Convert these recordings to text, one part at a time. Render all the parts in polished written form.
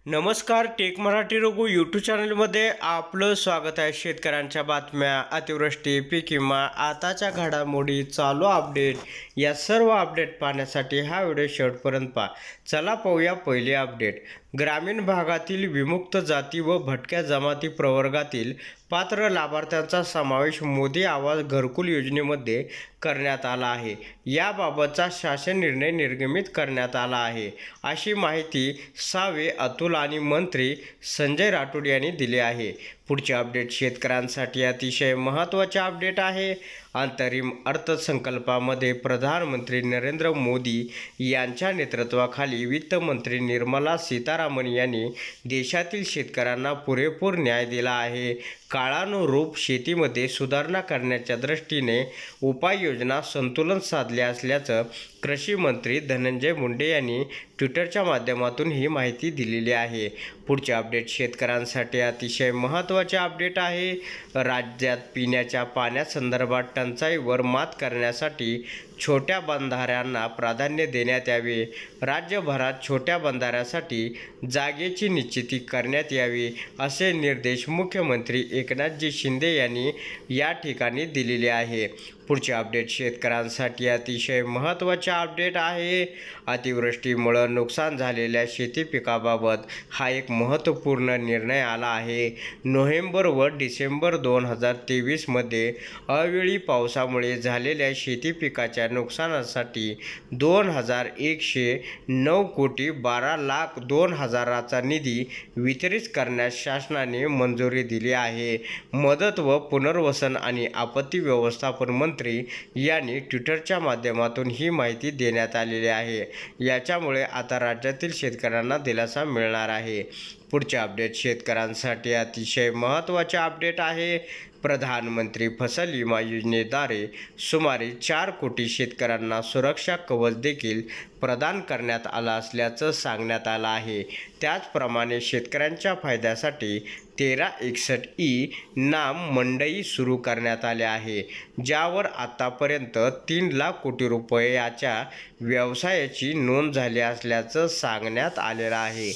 नमस्कार, take Marathi Raghu YouTube चॅनलमध्ये आपलं स्वागत आहे। शेतकऱ्यांच्या बातम्या, अतिवृष्टी, पीक विमा, आताच्या घडामोडी, चालू अपडेट या सर्व अपडेट पाहण्यासाठी हा व्हिडिओ शेवटपर्यंत पहा। चला पाहूया पहिले अपडेट। ग्रामीण भागातील विमुक्त जाती व भटक्या जमाती प्रवर्गातील पात्र लाभार्थ्यांचा समावेश मोदी आवास घरकुल योजनेमध्ये करण्यात आला आहे। याबाबतचा शासन निर्णय निर्गमित करण्यात आला आहे, अशी माहिती सावे, अतुल आणि मंत्री संजय राठोड यांनी दिली आहे। पुढचे अपडेट शेतकऱ्यांसाठी अतिशय महत्त्वाचे अपडेट आहे। अंतरिम अर्थसंकल्पामध्ये प्रधानमंत्री नरेंद्र मोदी यांच्या नेतृत्वाखाली वित्त मंत्री निर्मला सीतारामन यांनी देशातील शेतकऱ्यांना पुरेपूर न्याय दिला आहे। काळानुरूप शेतीमध्ये सुधारणा करण्याच्या दृष्टीने उपाययोजना संतुलन साधले असल्याचं कृषी मंत्री धनंजय मुंडे यांनी ट्विटरच्या माध्यमातून ही माहिती दिलेली आहे। पुढचे अपडेट शेतकऱ्यांसाठी अतिशय महत्त्वाचे अपडेट आहे। राज्यात पिण्याच्या पाण्यासंदर्भात टंचाईवर मात करण्यासाठी छोट्या बंधाऱ्यांना प्राधान्य देण्यात यावे। राज्यभरात छोट्या बंधाऱ्यासाठी जागेची निश्चिती करण्यात यावी, असे निर्देश मुख्यमंत्री एकनाथजी शिंदे यांनी या ठिकाणी दिलेले आहे। पुढचे अपडेट शेतकऱ्यांसाठी अतिशय महत्त्वाचे अपडेट आहे। अतिवृष्टीमुळे नुकसान झालेल्या शेती पिकाबाबत हा एक महत्त्वपूर्ण निर्णय आला आहे। नोव्हेंबर व डिसेंबर 2023 मध्ये अवेळी पावसामुळे झालेल्या शेती पिकाच्या नुकसानासाठी 2109 कोटी 12 लाख 2 हजाराचा निधी वितरित करण्यास शासनाने मंजुरी दिली आहे। मदत व पुनर्वसन आणि आपत्ती व्यवस्थापन मंत्री यांनी ट्विटरच्या माध्यमातून ही माहिती देण्यात आलेली आहे। याच्यामुळे आता राज्यातील शेतकऱ्यांना दिलासा मिळणार आहे। पुढचे अपडेट शेतकऱ्यांसाठी अतिशय महत्त्वाचे अपडेट आहे। प्रधानमंत्री फसल विमा योजनेद्वारे सुमारे 4 कोटी शेतकऱ्यांना सुरक्षा कवच देखील प्रदान करण्यात आलं असल्याचं सांगण्यात आलं आहे। त्याचप्रमाणे शेतकऱ्यांच्या फायद्यासाठी 1361 नाम मंडई सुरू करण्यात आले आहे, ज्यावर आतापर्यंत 3 लाख कोटी रुपयाच्या व्यवसायाची नोंद झाली असल्याचं सांगण्यात आलेलं आहे।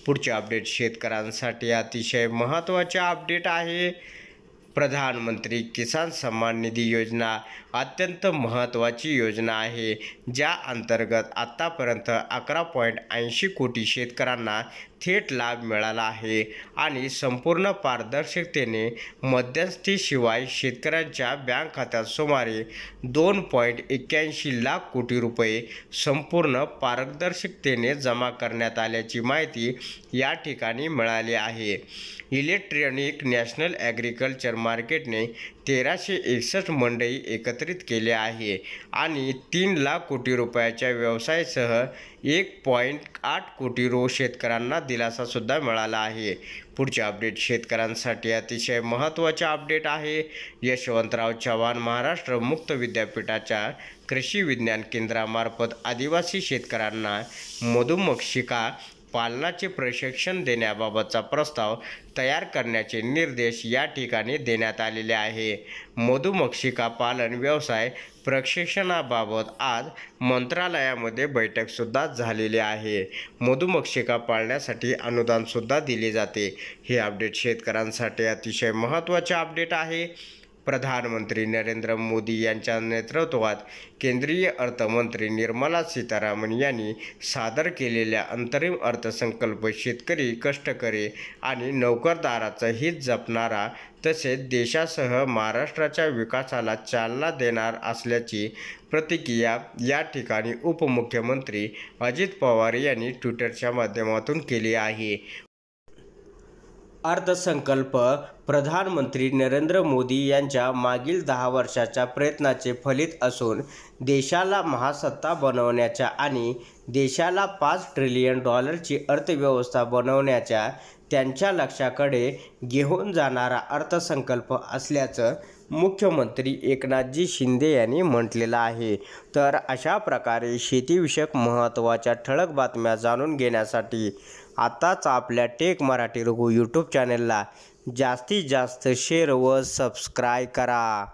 पुढचे अपडेट शेतकऱ्यांसाठी अतिशय महत्त्वाचे अपडेट आहे। प्रधानमंत्री किसान सन्मान निधी योजना अत्यंत महत्त्वाची योजना आहे, ज्या अंतर्गत आतापर्यंत 11.80 कोटी शेतकऱ्यांना थेट लाभ मिळाला आहे आणि संपूर्ण पारदर्शकतेने मध्यस्थीशिवाय शेतकऱ्यांच्या बँक खात्यात सुमारे 2.81 लाख कोटी रुपये संपूर्ण पारदर्शकतेने जमा करण्यात आल्याची माहिती या ठिकाणी मिळाली आहे। इलेक्ट्रॉनिक नॅशनल ॲग्रिकल्चर मार्केटने 1361 मंडई एकत्रित केले आहे आणि 3 लाख कोटी रुपयाच्या व्यवसायासह 1.8 कोटी शेतकऱ्यांना दिलासा सुद्धा मिळाला आहे। पुढचे अपडेट शेतकऱ्यांसाठी अतिशय महत्त्वाचे अपडेट आहे। यशवंतराव चव्हाण महाराष्ट्र मुक्त विद्यापीठाच्या कृषी विज्ञान केंद्रामार्फत आदिवासी शेतकऱ्यांना मधुमक्षिका पालनाचे प्रशिक्षण देण्याबाबतचा प्रस्ताव तयार करण्याचे निर्देश या ठिकाणी देण्यात आलेले आहे। मधुमक्षिका पालन व्यवसाय प्रशिक्षणाबाबत आज मंत्रालयामध्ये बैठक सुद्धा झालेली आहे। मधुमक्षिका पाळण्यासाठी अनुदान सुद्धा दिले जाते। हे अपडेट शेतकऱ्यांसाठी अतिशय महत्त्वाचे अपडेट आहे। प्रधानमंत्री नरेंद्र मोदी यांच्या नेतृत्वात केंद्रीय अर्थमंत्री निर्मला सीतारामन यांनी सादर केलेल्या अंतरिम अर्थसंकल्प शेतकरी, कष्टकरी आणि नोकरदाराचं हित जपणारा तसेच देशासह महाराष्ट्राच्या विकासाला चालना देणार असल्याची प्रतिक्रिया या ठिकाणी उपमुख्यमंत्री अजित पवार यांनी ट्विटरच्या माध्यमातून केली आहे। अर्थसंकल्प प्रधानमंत्री नरेंद्र मोदी यांच्या मागील 10 वर्षाच्या प्रयत्नाचे फलित असून देशाला महासत्ता बनवण्याच्या आणि देशाला $5 ट्रिलियन अर्थव्यवस्था बनवण्याच्या त्यांच्या लक्ष्याकडे घेऊन जाणारा अर्थसंकल्प असल्याचं मुख्यमंत्री एकनाथजी शिंदे यांनी म्हटलेलं आहे। तर अशा प्रकारे शेतीविषयक महत्त्वाच्या ठळक बातम्या जाणून घेण्यासाठी आताच आपल्या टेक मराठी रघु यूट्यूब चॅनलला जास्तीत जास्त शेअर व सबस्क्राईब करा।